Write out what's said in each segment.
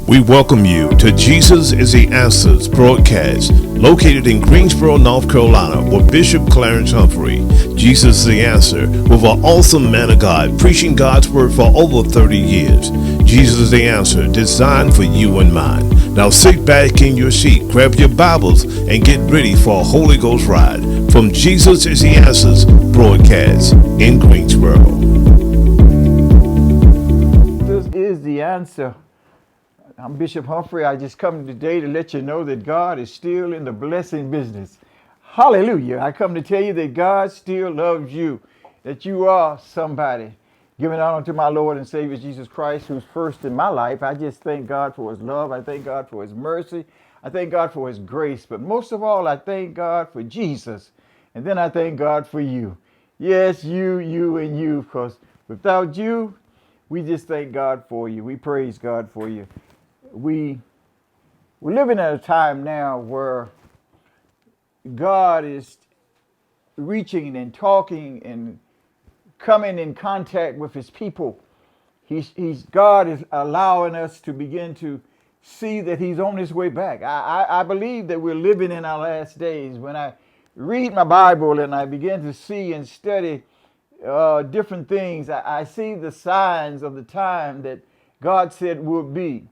We welcome you to Jesus is the Answers broadcast, located in Greensboro, North Carolina, with Bishop Clarence Humphrey. Jesus is the Answer, with an awesome man of God, preaching God's word for over 30 years. Jesus is the Answer, designed for you and mine. Now sit back in your seat, grab your Bibles, and get ready for a Holy Ghost ride from Jesus is the Answers broadcast in Greensboro. This is the answer. I'm Bishop Humphrey. I just come today to let you know that God is still in the blessing business. Hallelujah. I come to tell you that God still loves you, that you are somebody. Giving honor to my Lord and Savior Jesus Christ, who's first in my life. I just thank God for his love. I thank God for his mercy. I thank God for his grace. But most of all, I thank God for Jesus. And then I thank God for you. Yes, you, and you, because without you, we just thank God for you. We praise God for you. We're living at a time now where God is reaching and talking and coming in contact with his people. God is allowing us to begin to see that he's on his way back. I believe that we're living in our last days. When I read my Bible and I begin to see and study different things, I see the signs of the time that God said would be.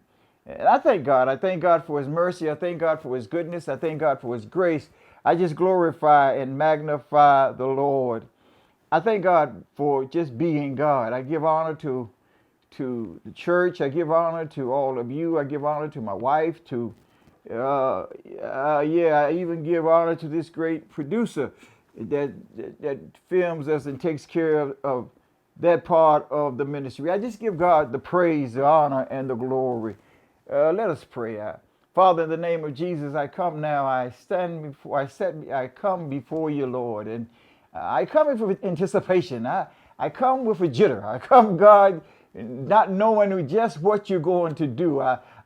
And I thank God. I thank God for his mercy. I thank God for his goodness. I thank God for his grace. I just glorify and magnify the Lord. I thank God for just being God. I give honor to the church. I give honor to all of you. I give honor to my wife, I even give honor to this great producer that films us and takes care of that part of the ministry. I just give God the praise, the honor, and the glory. Let us pray. Father, in the name of Jesus, I come now. I come before you, Lord, and I come with anticipation. I come with a jitter. I come, God, not knowing just what you're going to do.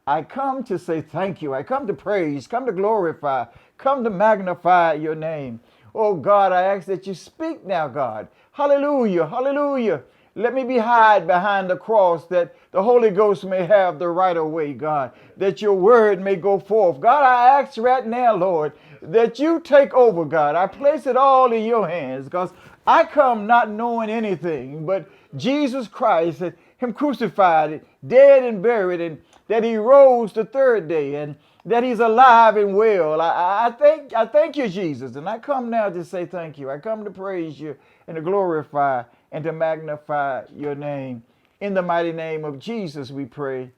I come to say thank you. I come to praise, come to glorify, come to magnify your name. Oh, God, I ask that you speak now, God. Hallelujah, hallelujah. Let me be hid behind the cross, that the Holy Ghost may have the right of way, God, that your word may go forth. God, I ask right now, Lord, that you take over, God. I place it all in your hands, because I come not knowing anything but Jesus Christ, and him crucified, dead and buried, and that he rose the third day, and that he's alive and well. I thank you, Jesus. And I come now to say thank you. I come to praise you and to glorify and to magnify your name. In the mighty name of Jesus, we pray.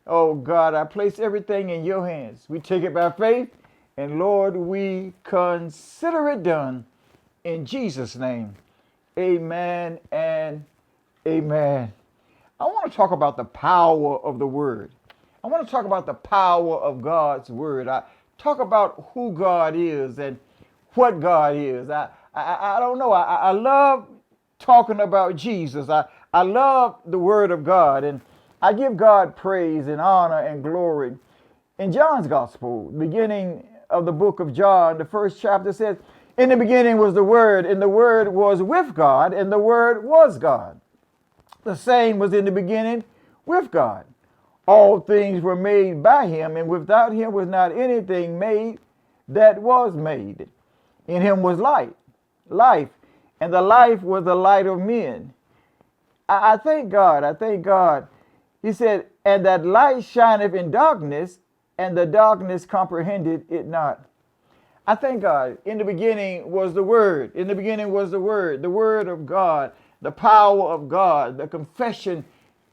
Oh, God, I place everything in your hands. We take it by faith, and Lord, we consider it done. In Jesus' name, amen and amen. I want to talk about the power of the word. I want to talk about the power of God's word. I talk about who God is and what God is. I don't know. I love talking about Jesus. I love the word of God, and I give God praise and honor and glory. In John's gospel, beginning of the book of John, the first chapter says, in the beginning was the word, and the word was with God, and the word was God. The same was in the beginning with God. All things were made by him, and without him was not anything made that was made. In him was life, and the life was the light of men. I thank God. I thank God. He said, and that light shineth in darkness, and the darkness comprehended it not. I thank God. In the beginning was the Word. In the beginning was the Word of God, the power of God, the confession,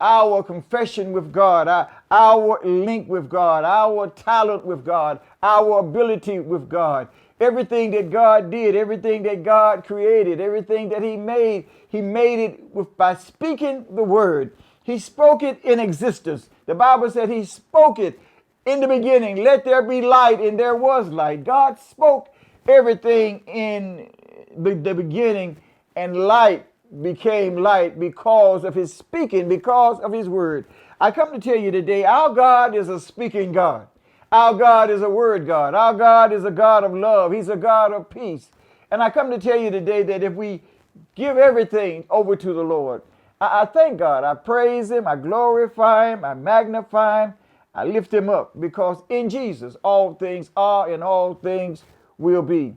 our confession with God, our link with God, our talent with God, our ability with God. Everything that God did, everything that God created, everything that he made it by speaking the word. He spoke it in existence. The Bible said he spoke it in the beginning. Let there be light, and there was light. God spoke everything in the beginning, and light became light because of his speaking, because of his word. I come to tell you today, our God is a speaking God. Our God is a word God. Our God is a God of love. He's a God of peace. And I come to tell you today that if we give everything over to the Lord, I thank God. I praise him. I glorify him. I magnify him. I lift him up because in Jesus all things are and all things will be.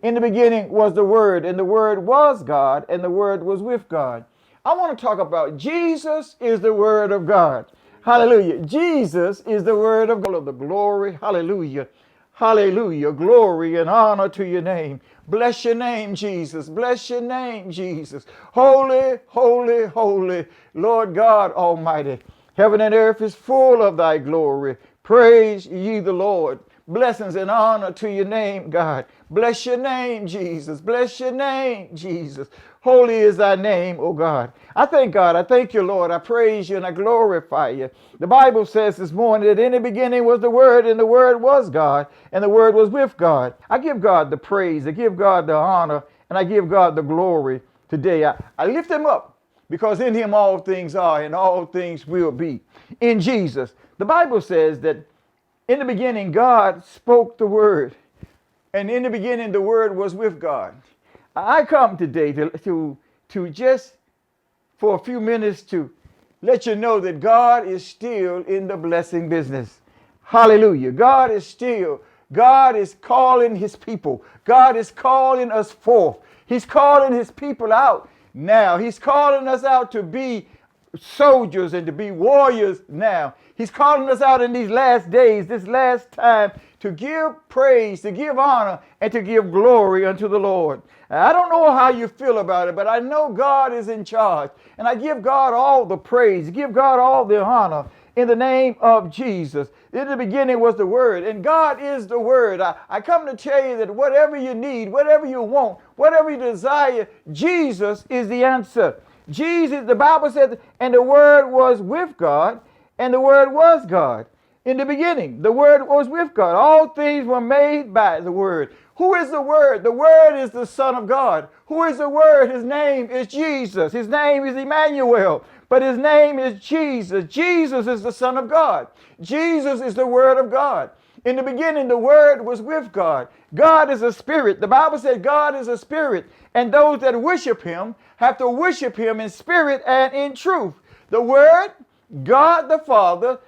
In the beginning was the Word, and the Word was God, and the Word was with God. I want to talk about Jesus is the Word of God. Hallelujah. Jesus is the Word of God. Of the glory. Hallelujah. Hallelujah. Glory and honor to your name. Bless your name, Jesus. Bless your name, Jesus. Holy, holy, holy, Lord God Almighty. Heaven and earth is full of thy glory. Praise ye the Lord. Blessings and honor to your name, God. Bless your name, Jesus. Bless your name, Jesus. Holy is thy name, O God. I thank God. I thank you, Lord. I praise you and I glorify you. The Bible says this morning that in the beginning was the Word, and the Word was God, and the Word was with God. I give God the praise. I give God the honor, and I give God the glory today. I lift him up because in him all things are and all things will be. In Jesus. The Bible says that in the beginning, God spoke the Word, and in the beginning, the Word was with God. I come today to just for a few minutes to let you know that God is still in the blessing business. Hallelujah. God is calling his people. God is calling us forth. He's calling his people out now. He's calling us out to be soldiers and to be warriors now. He's calling us out in these last days, this last time, to give praise, to give honor, and to give glory unto the Lord. I don't know how you feel about it, but I know God is in charge. And I give God all the praise, give God all the honor in the name of Jesus. In the beginning was the Word, and God is the Word. I come to tell you that whatever you need, whatever you want, whatever you desire, Jesus is the answer. Jesus, the Bible says, and the Word was with God, and the Word was God. In the beginning, the Word was with God. All things were made by the Word. Who is the Word? The Word is the Son of God. Who is the Word? His name is Jesus. His name is Emmanuel, but his name is Jesus. Jesus is the Son of God. Jesus is the Word of God. In the beginning, the Word was with God. God is a spirit. The Bible says God is a spirit, and those that worship him have to worship him in spirit and in truth. The Word, God the Father,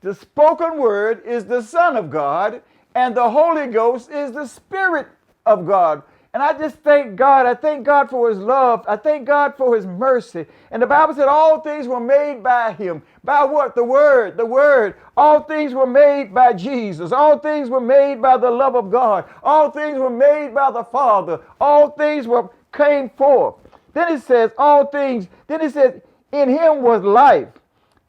the spoken word is the Son of God, and the Holy Ghost is the Spirit of God. And I just thank God. I thank God for his love. I thank God for his mercy. And the Bible said all things were made by him. By what? The Word. The Word. All things were made by Jesus. All things were made by the love of God. All things were made by the Father. All things came forth. Then it says all things. Then it says in him was life,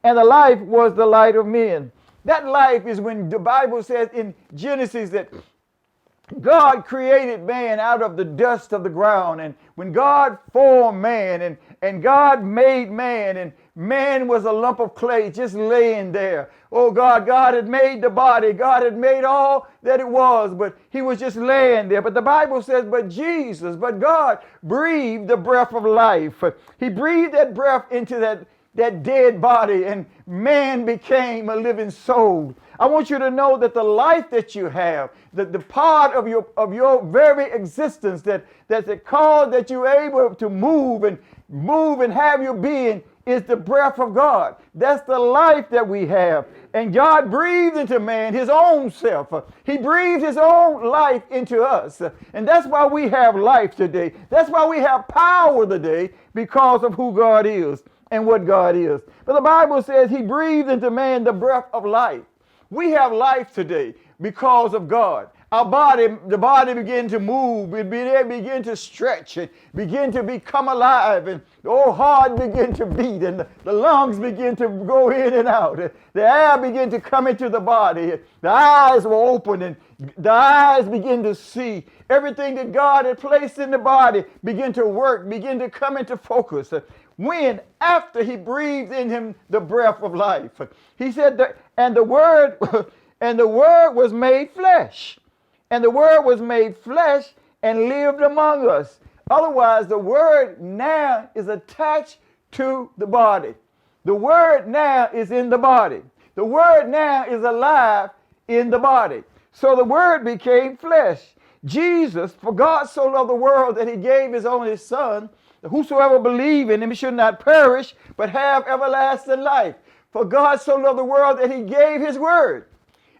and the life was the light of men. That life is when the Bible says in Genesis that God created man out of the dust of the ground. And when God formed man and God made man, and man was a lump of clay just laying there. Oh God had made the body. God had made all that it was, but he was just laying there. But the Bible says, but God breathed the breath of life. He breathed that breath into that dead body, and man became a living soul. I want you to know that the life that you have, that the part of your very existence, that's the cause that you're able to move and have your being, is the breath of God. That's the life that we have. And God breathed into man his own self. He breathed his own life into us. And that's why we have life today. That's why we have power today, because of who God is and what God is. But the Bible says he breathed into man the breath of life. We have life today because of God. The body began to move, it began to stretch, it began to become alive, and the old heart began to beat, and the lungs began to go in and out. The air began to come into the body. The eyes were open, and the eyes began to see. Everything that God had placed in the body began to work, began to come into focus. After he breathed in him the breath of life, he said that, and the word was made flesh. And the Word was made flesh and lived among us. Otherwise, the Word now is attached to the body. The Word now is in the body. The Word now is alive in the body. So the Word became flesh. Jesus, for God so loved the world that he gave his only Son, that whosoever believe in him should not perish, but have everlasting life. For God so loved the world that he gave his word.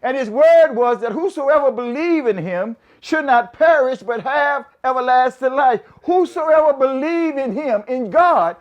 And his word was that whosoever believe in him should not perish but have everlasting life. Whosoever believe in him, in God.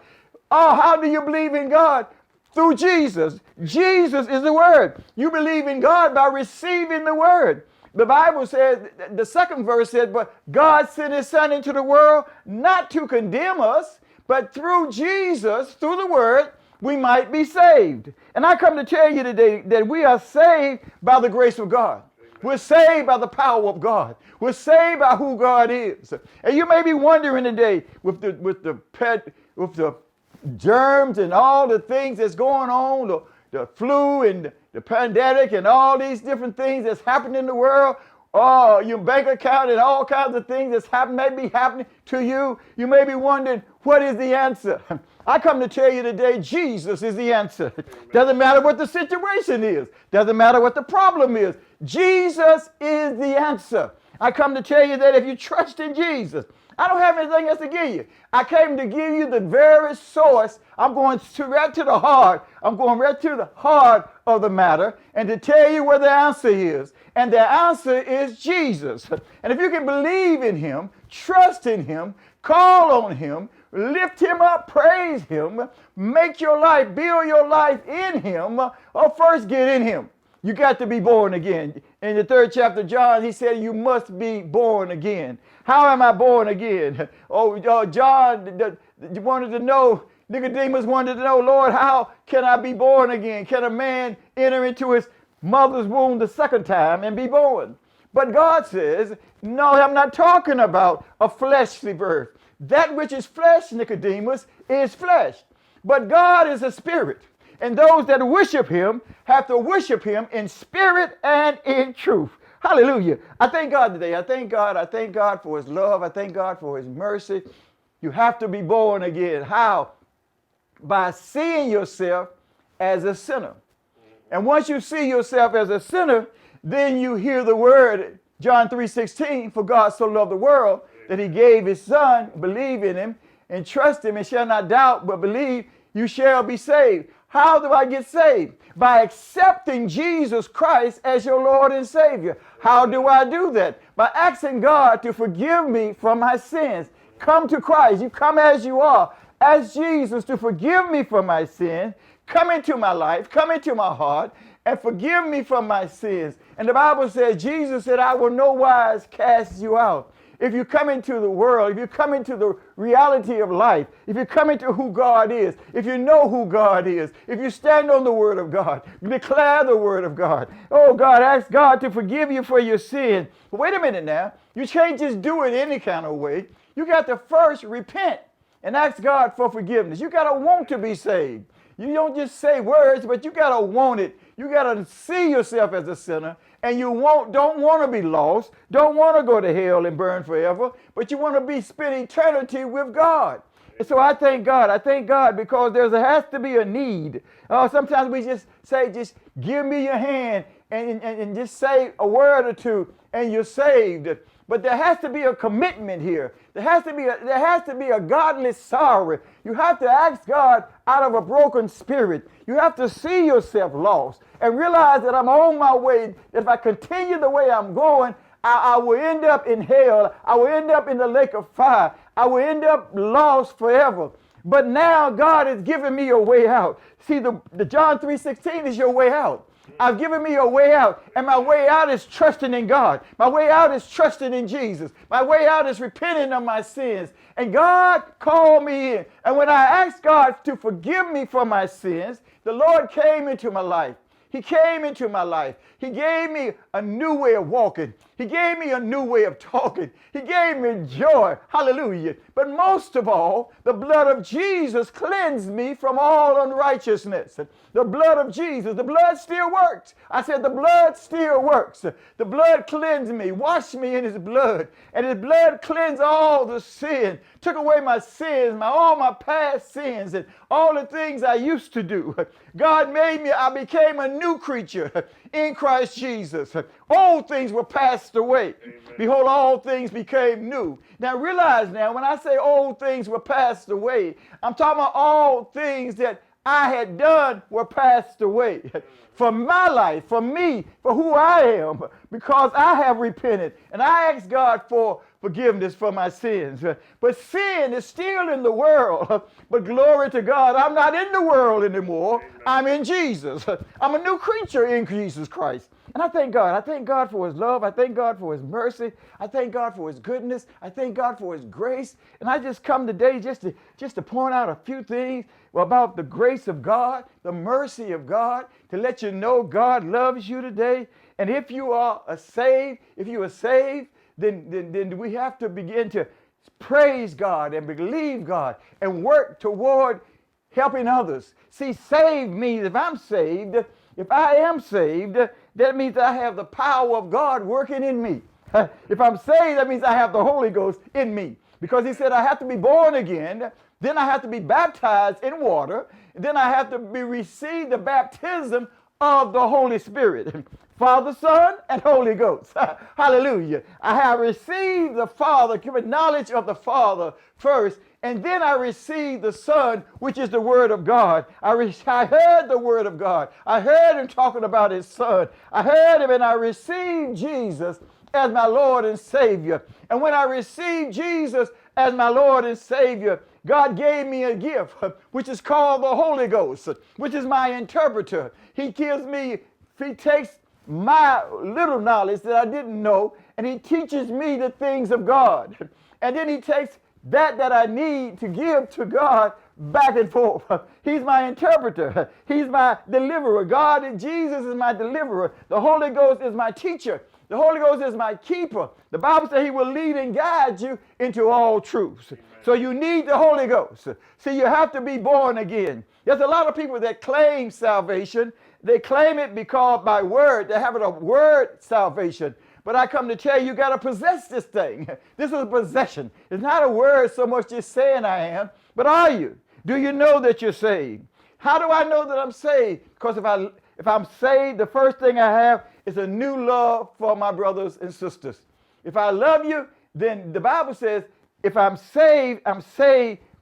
Oh, how do you believe in God? Through Jesus. Jesus is the word. You believe in God by receiving the word. The Bible says, the second verse said, but God sent his son into the world not to condemn us, but through Jesus, through the word, we might be saved. And I come to tell you today that we are saved by the grace of God. We're saved by the power of God. We're saved by who God is. And you may be wondering today with the germs and all the things that's going on, the flu and the pandemic and all these different things that's happening in the world, oh, your bank account and all kinds of things that's may be happening to you. You may be wondering, what is the answer? I come to tell you today, Jesus is the answer. Doesn't matter what the situation is. Doesn't matter what the problem is. Jesus is the answer. I come to tell you that if you trust in Jesus, I don't have anything else to give you. I came to give you the very source. I'm going right to the heart. I'm going right to the heart of the matter and to tell you where the answer is. And the answer is Jesus. And if you can believe in him, trust in him, call on him, lift him up, praise him, make your life, build your life in him, or first get in him. You got to be born again. In the 3rd chapter of John, he said, you must be born again. How am I born again? John wanted to know, Nicodemus wanted to know, Lord, how can I be born again? Can a man enter into his mother's womb the second time and be born? But God says, no, I'm not talking about a fleshly birth. That which is flesh, Nicodemus, is flesh. But God is a spirit. And those that worship him have to worship him in spirit and in truth. Hallelujah. I thank God today. I thank God for his love. I thank God for his mercy. You have to be born again. How? By seeing yourself as a sinner. And once you see yourself as a sinner, then you hear the word, John 3:16, for God so loved the world that he gave his son, believe in him, and trust him, and shall not doubt, but believe, you shall be saved. How do I get saved? By accepting Jesus Christ as your Lord and Savior. How do I do that? By asking God to forgive me from my sins. Come to Christ. You come as you are. Ask Jesus to forgive me from my sins. Come into my life. Come into my heart. And forgive me from my sins. And the Bible says, Jesus said, I will no wise cast you out. If you come into the world, if you come into the reality of life, if you come into who God is, if you know who God is, if you stand on the word of God, declare the word of God. Oh, God, ask God to forgive you for your sin. But wait a minute now. You can't just do it any kind of way. You got to first repent and ask God for forgiveness. You got to want to be saved. You don't just say words, but you got to want it. You got to see yourself as a sinner, and you don't want to be lost, don't want to go to hell and burn forever, but you want to spend eternity with God. And so I thank God because there has to be a need. Sometimes we just say, just give me your hand and just say a word or two and you're saved. But there has to be a commitment here. There has to be a godly sorrow. You have to ask God out of a broken spirit. You have to see yourself lost and realize that I'm on my way. If I continue the way I'm going, I will end up in hell. I will end up in the lake of fire. I will end up lost forever. But now God has given me a way out. See, the John 3:16 is your way out. I've given me a way out, and my way out is trusting in God. My way out is trusting in Jesus. My way out is repenting of my sins. And God called me in. And when I asked God to forgive me for my sins, the Lord came into my life. He came into my life. He gave me a new way of walking. He gave me a new way of talking. He gave me joy. Hallelujah. But most of all, the blood of Jesus cleansed me from all unrighteousness. The blood of Jesus, the blood still works. I said the blood still works. The blood cleansed me, washed me in his blood. And his blood cleansed all the sin, took away my sins, all my past sins, and all the things I used to do. God made me, I became a new creature in Christ Jesus. Old things were passed away. Amen. Behold, all things became new. Now realize now, when I say old things were passed away, I'm talking about all things that I had done were passed away. For my life, for me, for who I am, because I have repented. And I ask God for forgiveness for my sins. But sin is still in the world. But glory to God, I'm not in the world anymore. I'm in Jesus. I'm a new creature in Jesus Christ. And I thank God. I thank God for his love. I thank God for his mercy. I thank God for his goodness. I thank God for his grace. And I just come today just to point out a few things about the grace of God, the mercy of God, to let you know God loves you today. And if you are saved, then we have to begin to praise God and believe God and work toward helping others. See, save means if I'm saved, if I am saved, that means I have the power of God working in me. If I'm saved, that means I have the Holy Ghost in me. Because he said I have to be born again, then I have to be baptized in water, then I have to receive the baptism of the Holy Spirit. Father, Son, and Holy Ghost. Hallelujah. I have received the Father, given knowledge of the Father first, and then I received the Son, which is the Word of God. I heard the Word of God. I heard him talking about his Son. I heard him and I received Jesus as my Lord and Savior. And when I received Jesus as my Lord and Savior, God gave me a gift, which is called the Holy Ghost, which is my interpreter. He takes my little knowledge that I didn't know, and he teaches me the things of God. And then he takes that I need to give to God back and forth. He's my interpreter. He's my deliverer. God and Jesus is my deliverer. The Holy Ghost is my teacher. The Holy Ghost is my keeper. The Bible says he will lead and guide you into all truths. Amen. So you need the Holy Ghost. See, you have to be born again. There's a lot of people that claim salvation. They claim it because by word, they have a word salvation. But I come to tell you, you got to possess this thing. This is a possession. It's not a word so much just saying I am, but are you? Do you know that you're saved? How do I know that I'm saved? Because if I'm saved, the first thing I have is a new love for my brothers and sisters. If I love you, then the Bible says, if I'm saved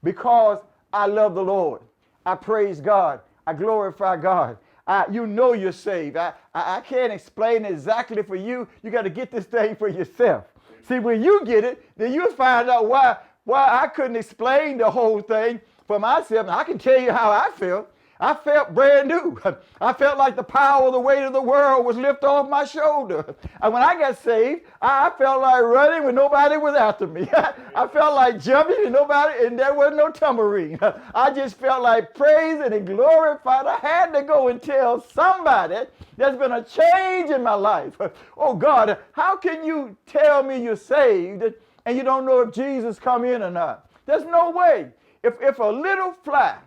because I love the Lord. I praise God. I glorify God. You know you're saved. I can't explain exactly for you. You got to get this thing for yourself. See, when you get it, then you'll find out why I couldn't explain the whole thing for myself. I can tell you how I felt. I felt brand new. I felt like the power of the weight of the world was lifted off my shoulder. And when I got saved, I felt like running when nobody was after me. I felt like jumping and there was no tambourine. I just felt like praising and glorified. I had to go and tell somebody there's been a change in my life. Oh God, how can you tell me you're saved and you don't know if Jesus come in or not? There's no way. If a little fly,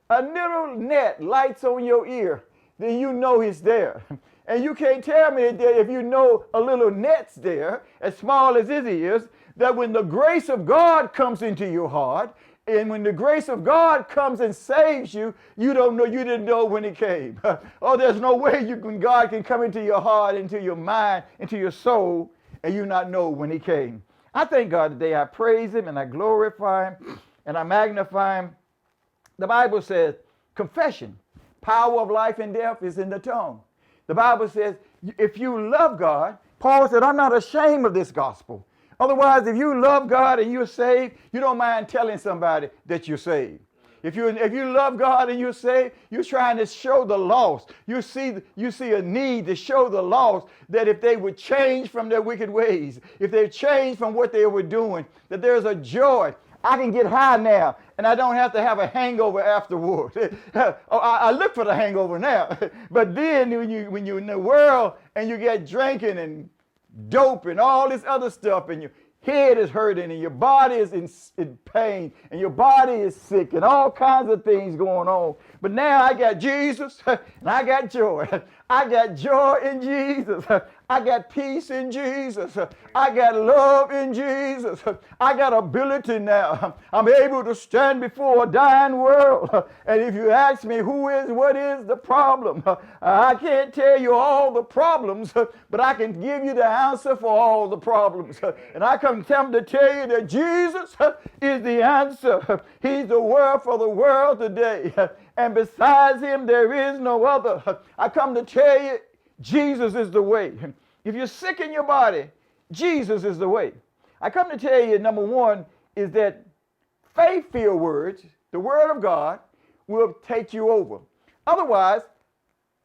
a little net lights on your ear, then you know he's there. And you can't tell me that if you know a little net's there, as small as it is, that when the grace of God comes into your heart, and when the grace of God comes and saves you, you didn't know when it came. Oh, there's no way God can come into your heart, into your mind, into your soul, and you not know when he came. I thank God today. I praise him and I glorify him and I magnify him. The Bible says, confession, power of life and death is in the tongue. The Bible says, if you love God, Paul said, I'm not ashamed of this gospel. Otherwise, if you love God and you're saved, you don't mind telling somebody that you're saved. If you love God and you're saved, you're trying to show the lost. You see a need to show the lost that if they would change from their wicked ways, if they change from what they were doing, that there's a joy. I can get high now, and I don't have to have a hangover afterward. I look for the hangover now. But then when you're in the world and you get drinking and dope and all this other stuff, and your head is hurting and your body is in pain and your body is sick and all kinds of things going on. But now I got Jesus and I got joy. I got joy in Jesus. I got peace in Jesus. I got love in Jesus. I got ability now. I'm able to stand before a dying world. And if you ask me what is the problem, I can't tell you all the problems, but I can give you the answer for all the problems. And I come to tell you that Jesus is the answer. He's the word for the world today. and besides him there is no other. I come to tell you, Jesus is the way. If you're sick in your body, Jesus is the way. I come to tell you, number one, is that faith-filled words, the word of God, will take you over. Otherwise,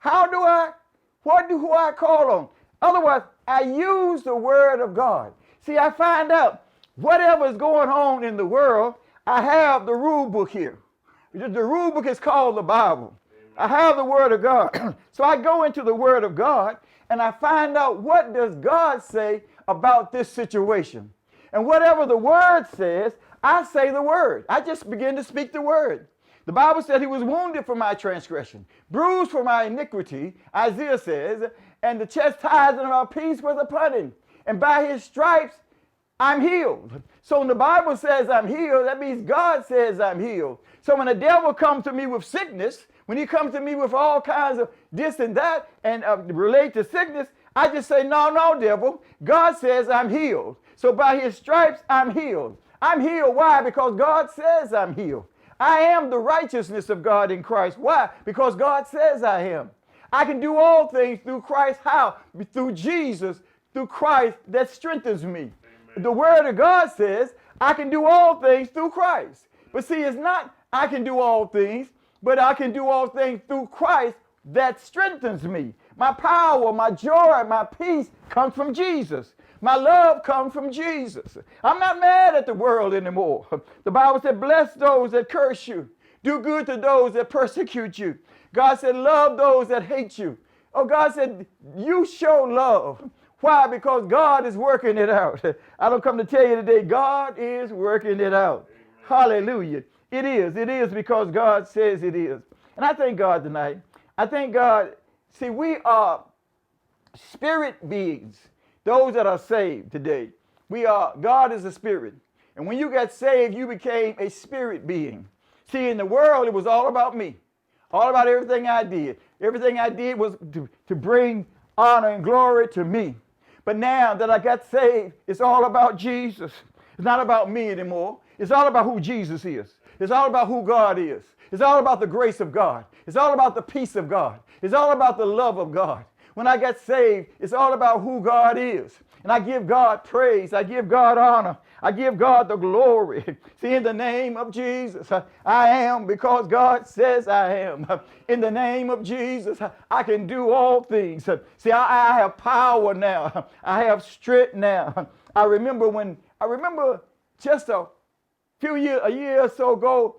what do I call on? Otherwise, I use the word of God. See, I find out whatever is going on in the world, I have the rule book here. The rule book is called the Bible. I have the word of God. So I go into the word of God and I find out what does God say about this situation. And whatever the word says, I say the word. I just begin to speak the word. The Bible said he was wounded for my transgression, bruised for my iniquity, Isaiah says, and the chastisement of our peace was upon him. And by his stripes, I'm healed. So when the Bible says I'm healed, that means God says I'm healed. So when the devil comes to me with sickness, when he comes to me with all kinds of this and that and relate to sickness, I just say, no, devil. God says I'm healed. So by his stripes, I'm healed. I'm healed. Why? Because God says I'm healed. I am the righteousness of God in Christ. Why? Because God says I am. I can do all things through Christ. How? Through Jesus, through Christ that strengthens me. Amen. The word of God says I can do all things through Christ. But see, it's not I can do all things, but I can do all things through Christ that strengthens me. My power, my joy, my peace comes from Jesus. My love comes from Jesus. I'm not mad at the world anymore. The Bible said, bless those that curse you. Do good to those that persecute you. God said, love those that hate you. Oh, God said, you show love. Why? Because God is working it out. I don't come to tell you today, God is working it out. Amen. Hallelujah. It is because God says it is. And I thank God tonight. I thank God. See, we are spirit beings. Those that are saved today, God is a spirit. And when you got saved, you became a spirit being. See, in the world, it was all about me. All about everything I did. Everything I did was to bring honor and glory to me. But now that I got saved, it's all about Jesus. It's not about me anymore. It's all about who Jesus is. It's all about who God is. It's all about the grace of God. It's all about the peace of God. It's all about the love of God. When I got saved, it's all about who God is. And I give God praise. I give God honor. I give God the glory. See, in the name of Jesus, I am because God says I am. In the name of Jesus, I can do all things. See, I have power now. I have strength now. I remember just a year or so ago,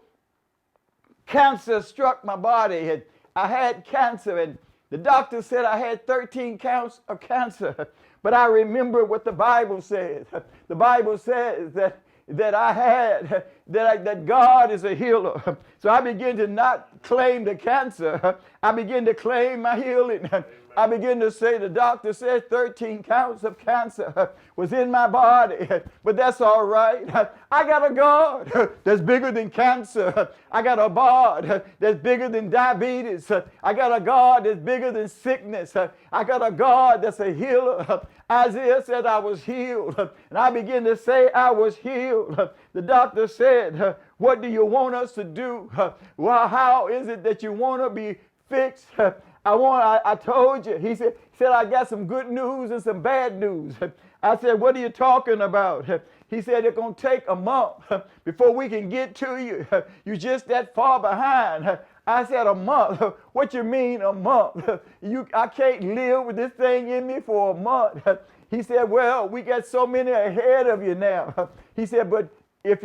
cancer struck my body. I had cancer, and the doctor said I had 13 counts of cancer. But I remember what the Bible says. The Bible says that God is a healer. So I begin to not claim the cancer. I begin to claim my healing. I begin to say the doctor said 13 counts of cancer was in my body, but that's all right. I got a God that's bigger than cancer. I got a God that's bigger than diabetes. I got a God that's bigger than sickness. I got a God that's a healer. Isaiah said I was healed, and I begin to say I was healed. The doctor said, what do you want us to do? Well, how is it that you want to be fixed? I told you. He said, I got some good news and some bad news. I said, what are you talking about? He said, it's going to take a month before we can get to you. You're just that far behind. I said, a month? What you mean a month? I can't live with this thing in me for a month. He said, well, we got so many ahead of you now. He said, but if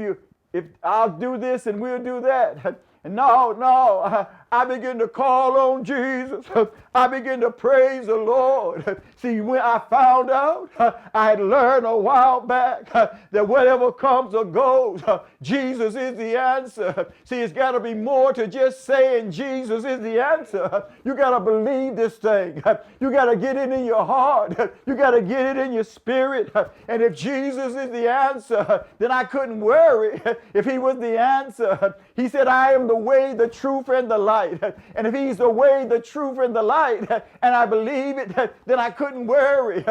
I'll do this and we'll do that. No, I begin to call on Jesus. I begin to praise the Lord. See, when I found out, I had learned a while back that whatever comes or goes, Jesus is the answer. See, it's got to be more to just saying Jesus is the answer. You got to believe this thing. You got to get it in your heart. You got to get it in your spirit. And if Jesus is the answer, then I couldn't worry if he was the answer. He said, I am the way, the truth, and the life. light. And if he's the way, the truth, and the light, and I believe it, then I couldn't worry.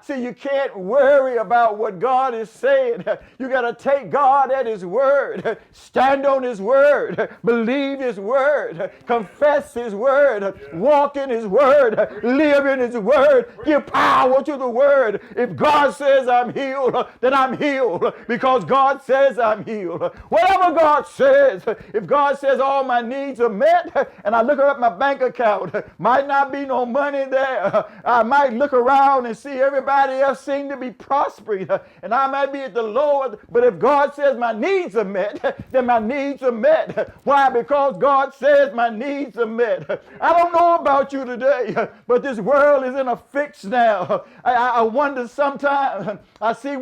See, you can't worry about what God is saying. You got to take God at his word. Stand on his word. Believe his word. Confess his word. Walk in his word. Live in his word. Give power to the word. If God says I'm healed, then I'm healed because God says I'm healed. Whatever God says, if God says all my needs are met, and I look at my bank account, might not be no money there. I might look around and see everybody else seem to be prospering, and I might be at the lower, but if God says my needs are met, then my needs are met. Why? Because God says my needs are met. I don't know about you today, but this world is in a fix now. I wonder sometimes, I see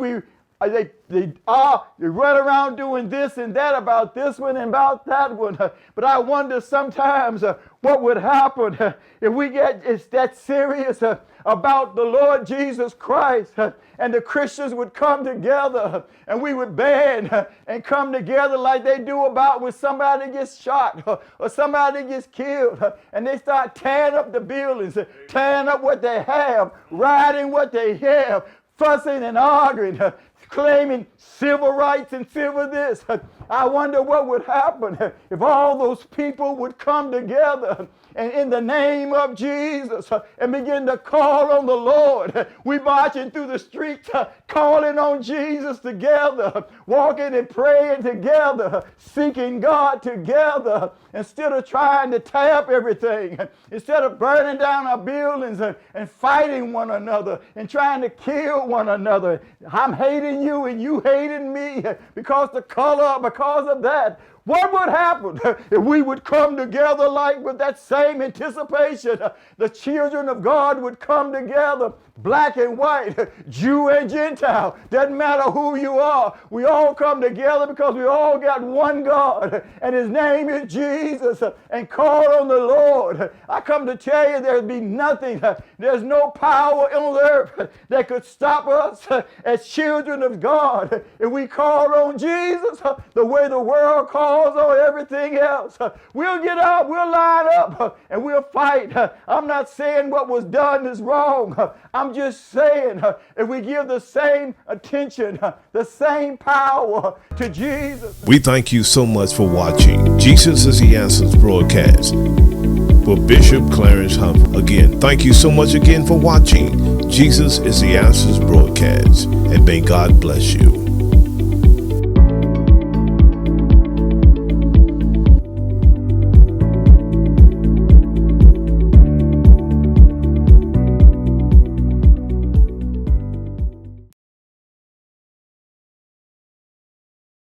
they run around doing this and that about this one and about that one. But I wonder sometimes what would happen if we get that serious about the Lord Jesus Christ, and the Christians would come together and we would band and come together like they do about when somebody gets shot or somebody gets killed, and they start tearing up the buildings, tearing up what they have, rioting what they have, fussing and arguing, claiming civil rights and civil this. I wonder what would happen if all those people would come together and in the name of Jesus and begin to call on the Lord. We marching through the streets calling on Jesus together, walking and praying together, seeking God together, instead of trying to tear up everything, instead of burning down our buildings and fighting one another and trying to kill one another. I'm hating you and you hating me because the color, because of that. What would happen if we would come together like with that same anticipation? The children of God would come together, black and white, Jew and Gentile. Doesn't matter who you are. We all come together because we all got one God, and his name is Jesus, and call on the Lord. I come to tell you there'd be nothing, there's no power on earth that could stop us as children of God if we call on Jesus the way the world calls on everything else. We'll get up, we'll line up, and we'll fight. I'm not saying what was done is wrong. I'm just saying if we give the same attention, the same power to Jesus. We thank you so much for watching Jesus is the Answers broadcast with Bishop Clarence Humphrey. Again, thank you so much again for watching Jesus is the Answers broadcast, and may God bless you.